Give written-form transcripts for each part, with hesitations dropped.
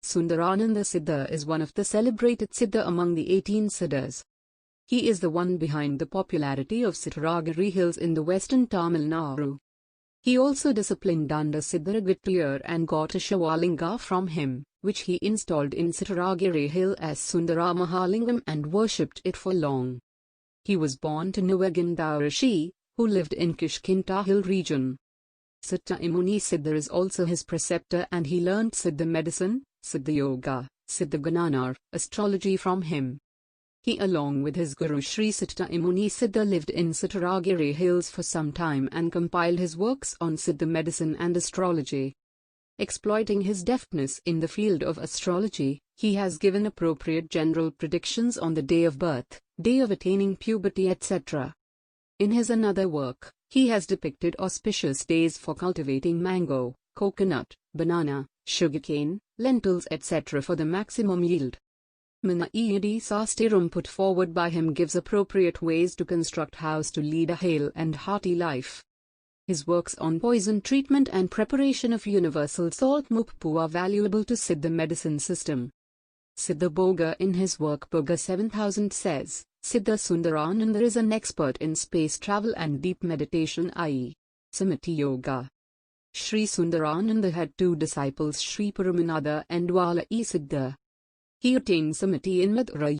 Sundaranandar Siddhar is one of the celebrated Siddha among the 18 Siddhas. He is the one behind the popularity of Sathuragiri hills in the western Tamil Nadu. He also disciplined under Siddhar Agathiyar and got a Shivalinga from him, which he installed in Sathuragiri hill as Sundara Mahalingam and worshipped it for long. He was born to navaganda rishi, who lived in Kishkinta hill region. Sri Sattaimuni Siddhar is also his preceptor and he learnt Siddha medicine, Siddha yoga, Siddha gnana, astrology from him. He along with his guru Sri Sattaimuni Siddhar lived in Sathuragiri hills for some time and compiled his works on Siddha medicine and astrology. Exploiting his deftness in the field of astrology, he has given appropriate general predictions on the day of birth, day of attaining puberty, etc. In his another work, he has depicted auspicious days for cultivating mango, coconut, banana, sugarcane, lentils, etc. for the maximum yield. Manaiyadi Sastiram put forward by him gives appropriate ways to construct house to lead a hale and hearty life. His works on poison treatment and preparation of universal salt muppu are valuable to Siddha medicine system. Siddha Bhoga in his work Bhoga 7000 says, Siddha Sundaranandar is an expert in space travel and deep meditation, i.e. Samati Yoga. Sri Sundaranandar had two disciples, Sri Paramananda and Vallabha Siddhar. He attained Samati in Madurai.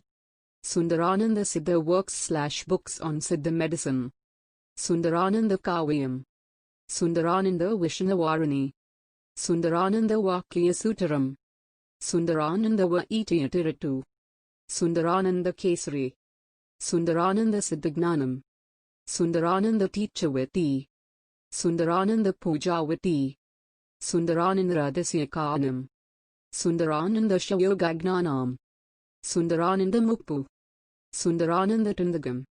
Sundaranandar Siddhar works/books on Siddha medicine. Sundaranandar Kavyam, Sundaranandar Vishnavarani, Sundaranandar Vakya Sutaram, Sundaranandar Vaitiyatiritu, Sundaranandar Kesari, Sundaranandar Siddhagnanam, Sundaranandar Teachavati, Sundaranandar Pujavati, Sundaranandar Adasyakanam, Sundaranandar Shayogagnanam, Sundaranandar Muppu, Sundaranandar Tundagam.